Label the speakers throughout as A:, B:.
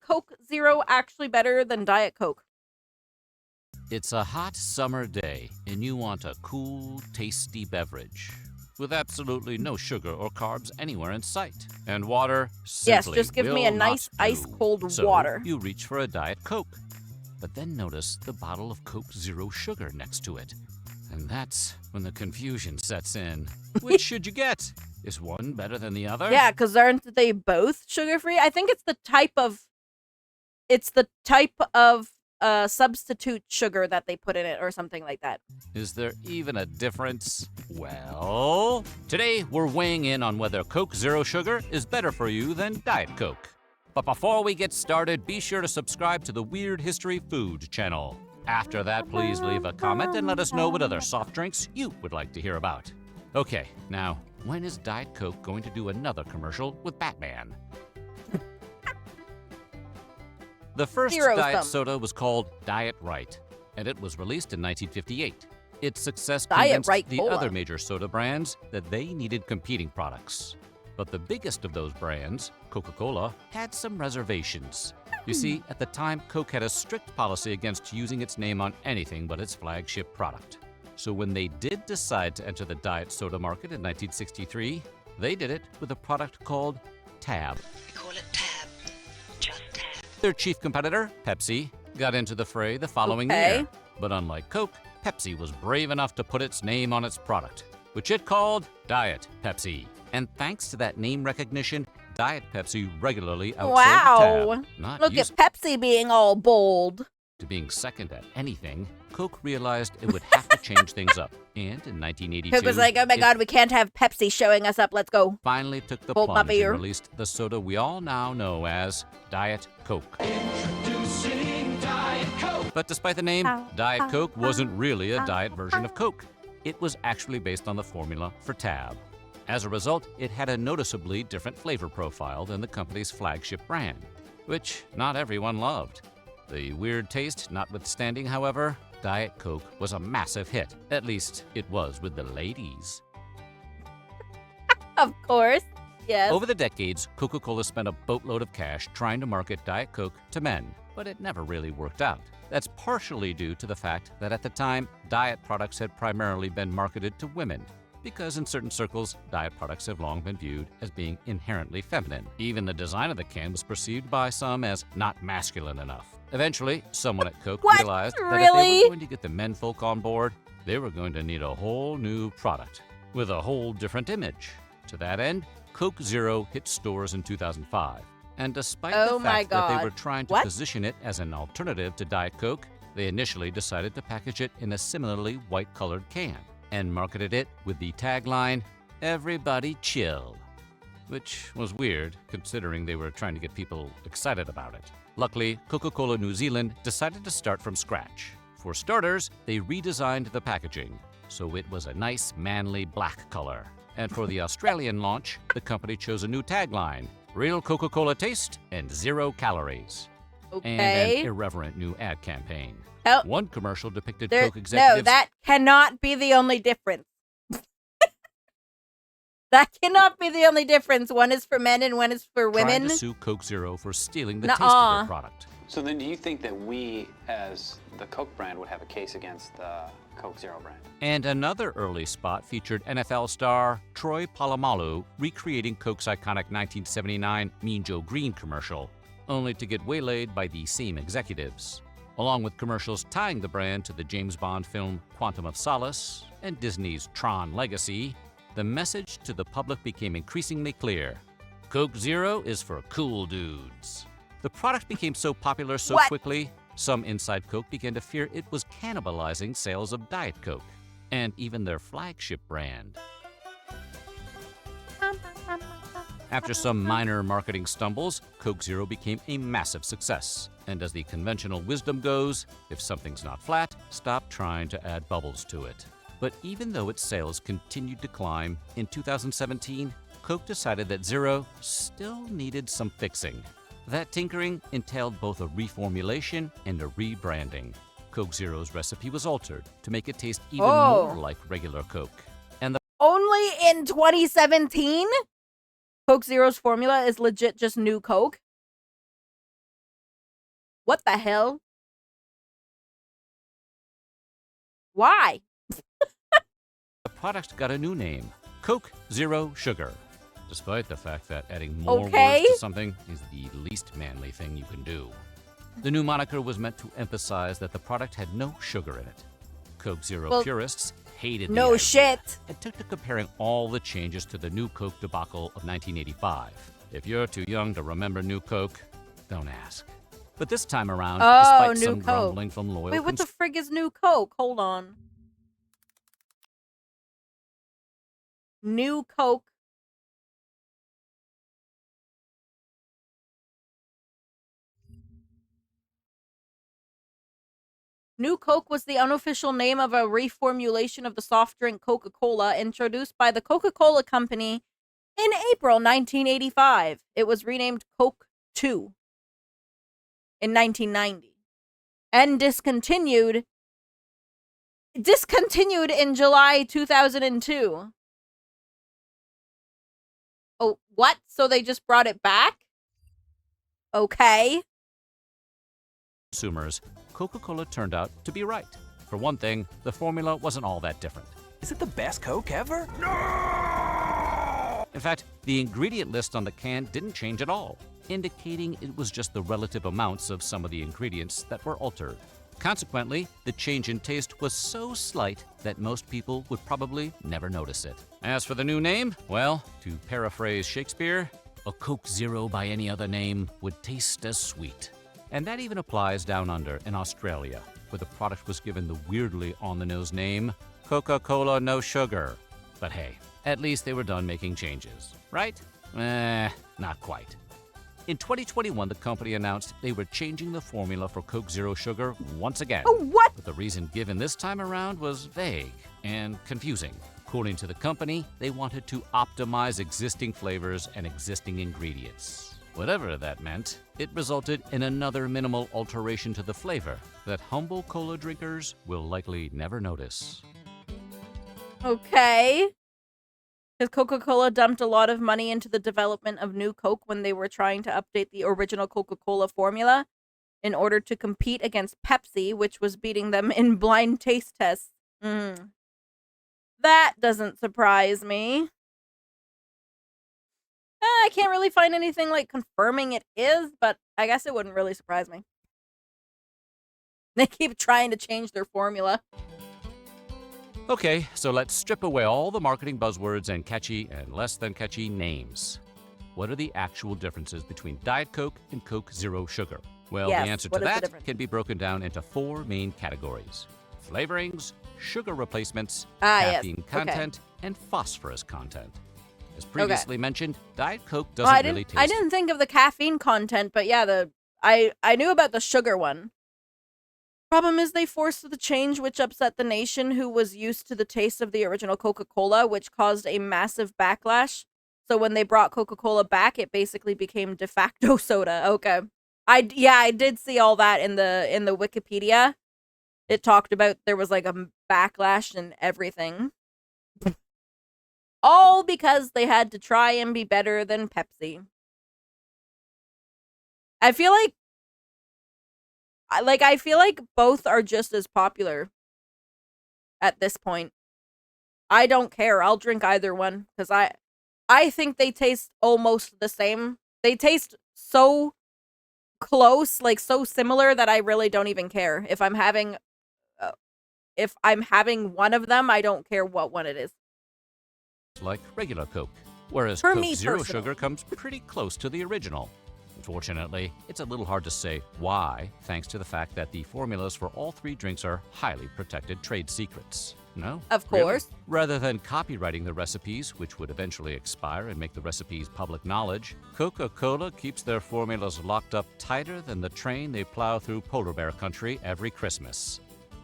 A: Coke Zero actually better than Diet Coke?
B: It's a hot summer day, and you want a cool, tasty beverage with absolutely no sugar or carbs anywhere in sight. And water
A: Yes,
B: simply
A: just give me a
B: will
A: nice
B: not do.
A: ice-cold
B: So
A: water.
B: you reach for a Diet Coke, but then notice the bottle of Coke Zero Sugar next to it. And that's when the confusion sets in. Which should you get? Is one better than the other?
A: Yeah, because aren't they both sugar-free? I think it's the type of... substitute sugar that they put in it or something like that.
B: Is there even a difference? Well, today we're weighing in on whether Coke Zero Sugar is better for you than Diet Coke. But before we get started, be sure to subscribe to the Weird History Food channel. After that, please leave a comment and let us know what other soft drinks you would like to hear about. Okay, now, when is Diet Coke going to do another commercial with Batman? The first diet soda was called Diet Right, and it was released in 1958. Its success convinced the other major soda brands that they needed competing products. But the biggest of those brands, Coca-Cola, had some reservations. You see, at the time, Coke had a strict policy against using its name on anything but its flagship product. So when they did decide to enter the diet soda market in 1963, they did it with a product called Tab.
C: We call it Tab. Just Tab.
B: Their chief competitor, Pepsi, got into the fray the following year. But unlike Coke, Pepsi was brave enough to put its name on its product, which it called Diet Pepsi. And thanks to that name recognition, Diet Pepsi regularly outsold Tab.
A: Look at Pepsi being all bold.
B: To being second at anything, Coke realized it would have to change things up. And in 1982,
A: Coke was like, oh my god, we can't have Pepsi showing us up, let's go.
B: Finally took the plunge and released the soda we all now know as Diet Coke.
D: Introducing Diet Coke.
B: But despite the name, Diet Coke wasn't really a diet version of Coke. It was actually based on the formula for Tab. As a result, it had a noticeably different flavor profile than the company's flagship brand, which not everyone loved. The weird taste notwithstanding, however, Diet Coke was a massive hit. At least, it was with the ladies.
A: Of course, yes.
B: Over the decades, Coca-Cola spent a boatload of cash trying to market Diet Coke to men, but it never really worked out. That's partially due to the fact that at the time, diet products had primarily been marketed to women, because in certain circles, diet products have long been viewed as being inherently feminine. Even the design of the can was perceived by some as not masculine enough. Eventually, someone at Coke realized that if they were going to get the menfolk on board, they were going to need a whole new product with a whole different image. To that end, Coke Zero hit stores in 2005. And despite the fact that they were trying to position it as an alternative to Diet Coke, they initially decided to package it in a similarly white-colored can and marketed it with the tagline, "Everybody chill," which was weird considering they were trying to get people excited about it. Luckily, Coca-Cola New Zealand decided to start from scratch. For starters, they redesigned the packaging, so it was a nice, manly black color. And for the Australian launch, the company chose a new tagline, "Real Coca-Cola taste and 0 calories." And an irreverent new ad campaign. One commercial depicted Coke executives...
A: No, that cannot be the only difference. That cannot be the only difference. One is for men and one is for women.
B: Trying to sue Coke Zero for stealing the taste of their product.
E: So then do you think that we, as the Coke brand, would have a case against the Coke Zero brand?
B: And another early spot featured NFL star Troy Polamalu recreating Coke's iconic 1979 Mean Joe Green commercial, only to get waylaid by the same executives. Along with commercials tying the brand to the James Bond film Quantum of Solace and Disney's Tron Legacy, the message to the public became increasingly clear. Coke Zero is for cool dudes. The product became so popular so quickly, some inside Coke began to fear it was cannibalizing sales of Diet Coke, and even their flagship brand. After some minor marketing stumbles, Coke Zero became a massive success. And as the conventional wisdom goes, if something's not flat, stop trying to add bubbles to it. But even though its sales continued to climb, in 2017, Coke decided that Zero still needed some fixing. That tinkering entailed both a reformulation and a rebranding. Coke Zero's recipe was altered to make it taste even more like regular Coke. And
A: only in 2017? Coke Zero's formula is legit just new Coke? What the hell? Why?
B: The product got a new name, Coke Zero Sugar, despite the fact that adding more words to something is the least manly thing you can do. The new moniker was meant to emphasize that the product had no sugar in it. Coke Zero purists hated the idea
A: shit.
B: and took to comparing all the changes to the New Coke debacle of 1985. If you're too young to remember New Coke, don't ask. But this time around, despite
A: New
B: some
A: Coke.
B: grumbling from loyal
A: Wait, what the frig is New Coke? Hold on. New Coke. New Coke was the unofficial name of a reformulation of the soft drink Coca-Cola introduced by the Coca-Cola Company in April 1985. It was renamed Coke 2 in 1990 and discontinued in July 2002. Oh, what? So they just brought it back? Okay.
B: consumers, Coca-Cola turned out to be right. For one thing, the formula wasn't all that different.
F: Is it the best Coke ever?
B: In fact, the ingredient list on the can didn't change at all, indicating it was just the relative amounts of some of the ingredients that were altered. Consequently, the change in taste was so slight that most people would probably never notice it. As for the new name, well, to paraphrase Shakespeare, a Coke Zero by any other name would taste as sweet. And that even applies down under in Australia, where the product was given the weirdly on-the-nose name, Coca-Cola No Sugar. But hey, at least they were done making changes, right? Not quite. In 2021, the company announced they were changing the formula for Coke Zero Sugar once again.
A: Oh, what?
B: But the reason given this time around was vague and confusing. According to the company, they wanted to optimize existing flavors and existing ingredients. Whatever that meant, it resulted in another minimal alteration to the flavor that humble cola drinkers will likely never notice.
A: Okay. Because Coca-Cola dumped a lot of money into the development of new Coke when they were trying to update the original Coca-Cola formula in order to compete against Pepsi, which was beating them in blind taste tests. That doesn't surprise me. I can't really find anything like confirming it is, but I guess it wouldn't really surprise me. They keep trying to change their formula.
B: Okay, so let's strip away all the marketing buzzwords and catchy and less than catchy names. What are the actual differences between Diet Coke and Coke Zero Sugar? Well,
A: Yes,
B: the answer to
A: what is the
B: that
A: difference?
B: can be broken down into four main categories: flavorings, sugar replacements,
A: Yes,
B: caffeine
A: okay.
B: content, and phosphorus content. As previously mentioned, Diet Coke
A: Well,
B: doesn't really taste.
A: I didn't think of the caffeine content, but yeah, I knew about the sugar one. Problem is they forced the change, which upset the nation who was used to the taste of the original Coca-Cola, which caused a massive backlash. So when they brought Coca-Cola back, it basically became de facto soda. Okay. I did see all that in the Wikipedia. It talked about there was like a backlash and everything. All because they had to try and be better than Pepsi. I feel like both are just as popular at this point. I don't care. I'll drink either one because I think they taste almost the same. They taste so close, like so similar that I really don't even care. If I'm having one of them, I don't care what one it is.
B: like regular Coke, whereas
A: For
B: Coke
A: me
B: Zero
A: personally.
B: Sugar comes pretty close to the original. Unfortunately, it's a little hard to say why, thanks to the fact that the formulas for all three drinks are highly protected trade secrets. No?
A: Of
B: Really?
A: course.
B: Rather than copywriting the recipes, which would eventually expire and make the recipes public knowledge, Coca-Cola keeps their formulas locked up tighter than the train they plow through polar bear country every Christmas.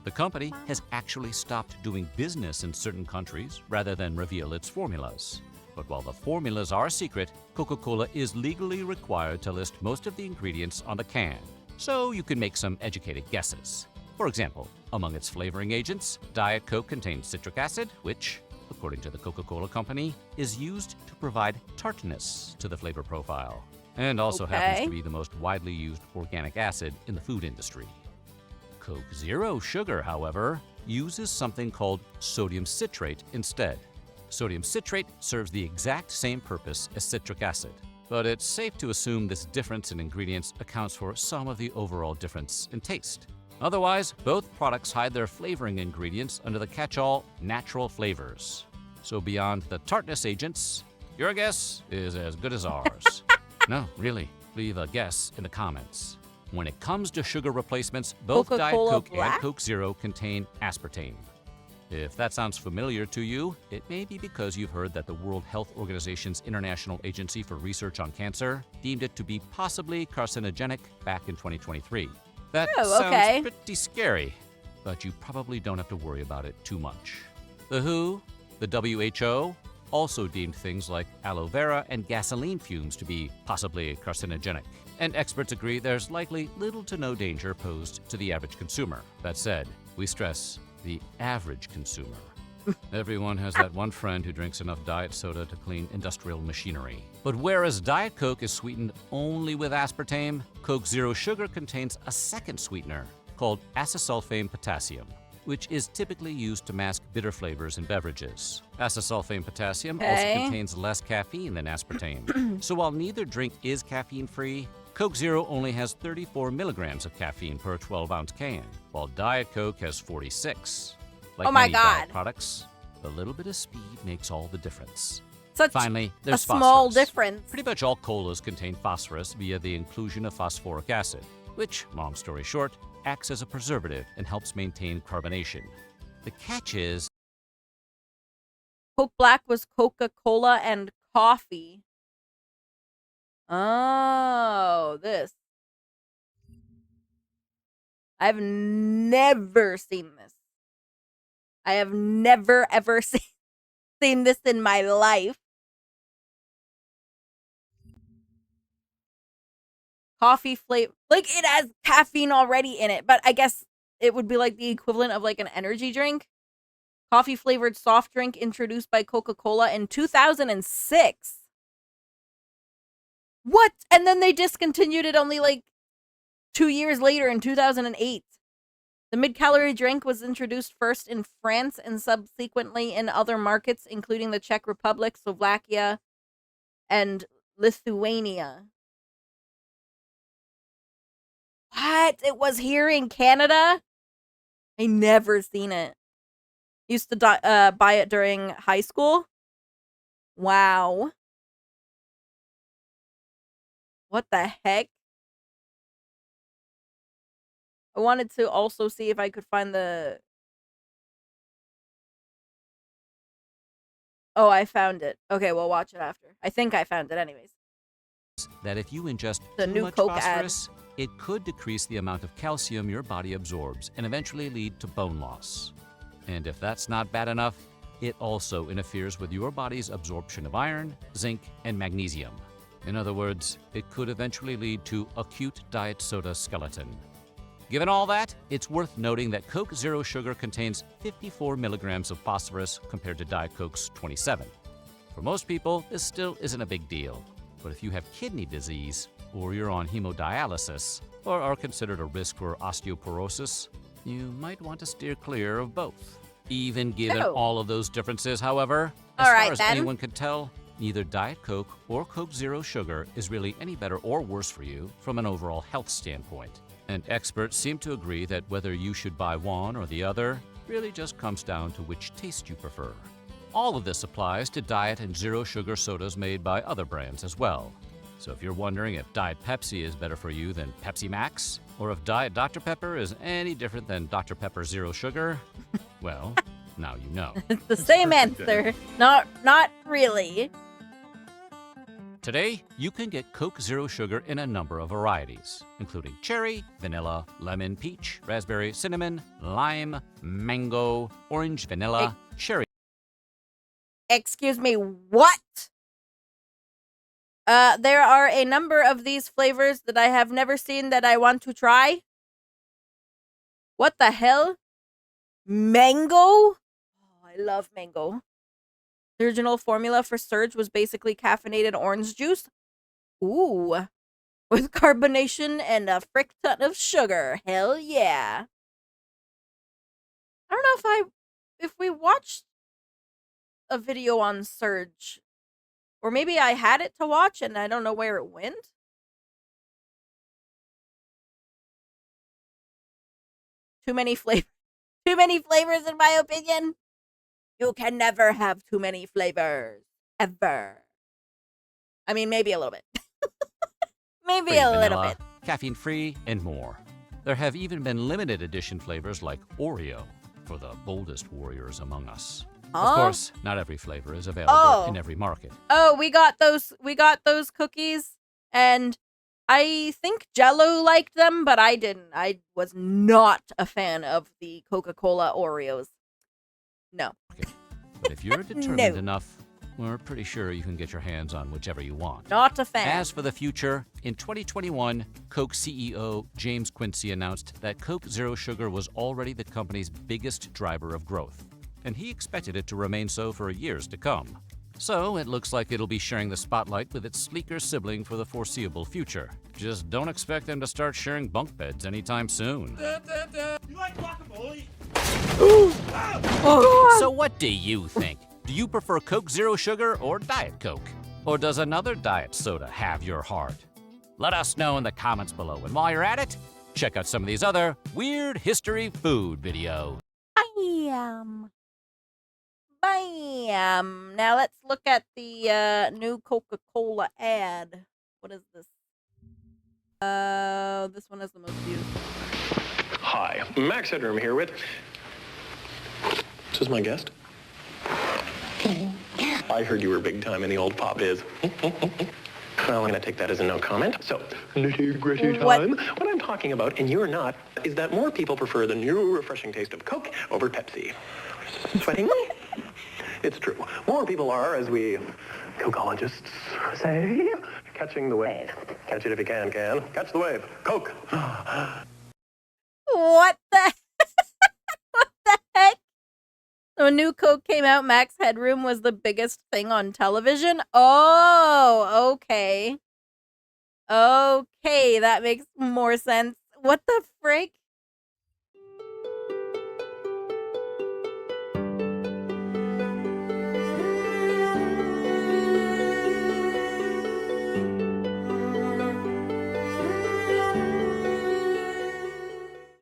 B: The company has actually stopped doing business in certain countries rather than reveal its formulas. But while the formulas are secret, Coca-Cola is legally required to list most of the ingredients on the can, so you can make some educated guesses. For example, among its flavoring agents, Diet Coke contains citric acid, which, according to the Coca-Cola Company, is used to provide tartness to the flavor profile. and also happens
A: Okay.
B: to be the most widely used organic acid in the food industry. Coke Zero Sugar, however, uses something called sodium citrate instead. Sodium citrate serves the exact same purpose as citric acid, but it's safe to assume this difference in ingredients accounts for some of the overall difference in taste. Otherwise, both products hide their flavoring ingredients under the catch-all natural flavors. So beyond the tartness agents, your guess is as good as ours. No, really, leave a guess in the comments. When it comes to sugar replacements, both Diet
A: Coca-Cola
B: Coke
A: Black?
B: and Coke Zero contain aspartame. If that sounds familiar to you, it may be because you've heard that the World Health Organization's International Agency for Research on Cancer deemed it to be possibly carcinogenic back in 2023. That
A: Oh, okay.
B: sounds pretty scary, but you probably don't have to worry about it too much. The WHO, the WHO, also deemed things like aloe vera and gasoline fumes to be possibly carcinogenic. And experts agree there's likely little to no danger posed to the average consumer. That said, we stress the average consumer. Everyone has that one friend who drinks enough diet soda to clean industrial machinery. But whereas Diet Coke is sweetened only with aspartame, Coke Zero Sugar contains a second sweetener called acesulfame potassium, which is typically used to mask bitter flavors in beverages. Acesulfame potassium also
A: Okay.
B: contains less caffeine than aspartame. So while neither drink is caffeine-free, Coke Zero only has 34 milligrams of caffeine per 12-ounce can, while Diet Coke has 46. Like
A: Oh my
B: many diet
A: God.
B: products, a little bit of speed makes all the difference.
A: Such
B: Finally,
A: a
B: there's
A: small
B: phosphorus.
A: difference.
B: Pretty much all colas contain phosphorus via the inclusion of phosphoric acid, which, long story short, acts as a preservative and helps maintain carbonation. The catch is,
A: Coke Black was Coca-Cola and coffee. Oh, this. I've never seen this. I have never, ever seen this in my life. Coffee flavor. Like, it has caffeine already in it, but I guess it would be like the equivalent of like an energy drink. Coffee flavored soft drink introduced by Coca-Cola in 2006. What? And then they discontinued it only like 2 years later in 2008. The mid-calorie drink was introduced first in France and subsequently in other markets, including the Czech Republic, Slovakia, and Lithuania. What? It was here in Canada? I never seen it. Used to buy it during high school. Wow. What the heck? I wanted to also see if I could find the... Oh, I found it. Okay, we'll watch it after. I think I found it anyways.
B: that if you ingest
A: The
B: too
A: new
B: much
A: Coke ad.
B: phosphorus, it could decrease the amount of calcium your body absorbs and eventually lead to bone loss. And if that's not bad enough, it also interferes with your body's absorption of iron, zinc, and magnesium. In other words, it could eventually lead to acute diet soda skeleton. Given all that, it's worth noting that Coke Zero Sugar contains 54 milligrams of phosphorus compared to Diet Coke's 27. For most people, this still isn't a big deal. But if you have kidney disease, or you're on hemodialysis, or are considered a risk for osteoporosis, you might want to steer clear of both. Even given
A: Oh.
B: all of those differences, however, as
A: All
B: far
A: right,
B: as
A: then.
B: anyone can tell, neither Diet Coke or Coke Zero Sugar is really any better or worse for you from an overall health standpoint. And experts seem to agree that whether you should buy one or the other really just comes down to which taste you prefer. All of this applies to diet and zero sugar sodas made by other brands as well. So if you're wondering if Diet Pepsi is better for you than Pepsi Max, or if Diet Dr. Pepper is any different than Dr. Pepper Zero Sugar, well, now you know.
A: It's the same answer. Not really.
B: Today, you can get Coke Zero Sugar in a number of varieties, including cherry, vanilla, lemon, peach, raspberry, cinnamon, lime, mango, orange, vanilla, cherry.
A: Excuse me, what? There are a number of these flavors that I have never seen that I want to try. What the hell? Mango? Oh, I love mango. The original formula for Surge was basically caffeinated orange juice. Ooh. With carbonation and a frick ton of sugar. Hell yeah. I don't know if we watched a video on Surge, or maybe I had it to watch and I don't know where it went. Too many flavors. Too many flavors, in my opinion. You can never have too many flavors. Ever. I mean, maybe a little bit. Maybe
B: Free
A: a little
B: vanilla,
A: bit.
B: caffeine-free, and more. There have even been limited edition flavors like Oreo for the boldest warriors among us.
A: Huh?
B: Of course, not every flavor is available
A: Oh.
B: in every market.
A: Oh, we got those cookies, and I think Jello liked them, but I didn't. I was not a fan of the Coca-Cola Oreos. No.
B: But if you're determined
A: No.
B: enough, we're pretty sure you can get your hands on whichever you want.
A: Not a fan.
B: As for the future, in 2021, Coke CEO James Quincy announced that Coke Zero Sugar was already the company's biggest driver of growth, and he expected it to remain so for years to come. So it looks like it'll be sharing the spotlight with its sleeker sibling for the foreseeable future. Just don't expect them to start sharing bunk beds anytime soon.
D: You like guacamole?
A: Oh,
B: So what do you think? Do you prefer Coke Zero Sugar or Diet Coke? Or does another diet soda have your heart? Let us know in the comments below. And while you're at it, check out some of these other weird history food videos.
A: Bam. Bam. Now let's look at the new Coca-Cola ad. What is this? This one has the most views.
G: Hi, Max Headroom here with... This is my guest. I heard you were big time in the old pop biz. Well, I'm going to take that as a no comment. So, nitty-gritty
A: What?
G: time. What I'm talking about, and you're not, is that more people prefer the new refreshing taste of Coke over Pepsi. Sweating? It's true. More people are, as we Cokeologists say, catching the wave. Catch it if you can. Catch the wave. Coke.
A: What the what the heck? When new Coke came out, Max Headroom was the biggest thing on television. Oh, okay. Okay, that makes more sense. What the frick?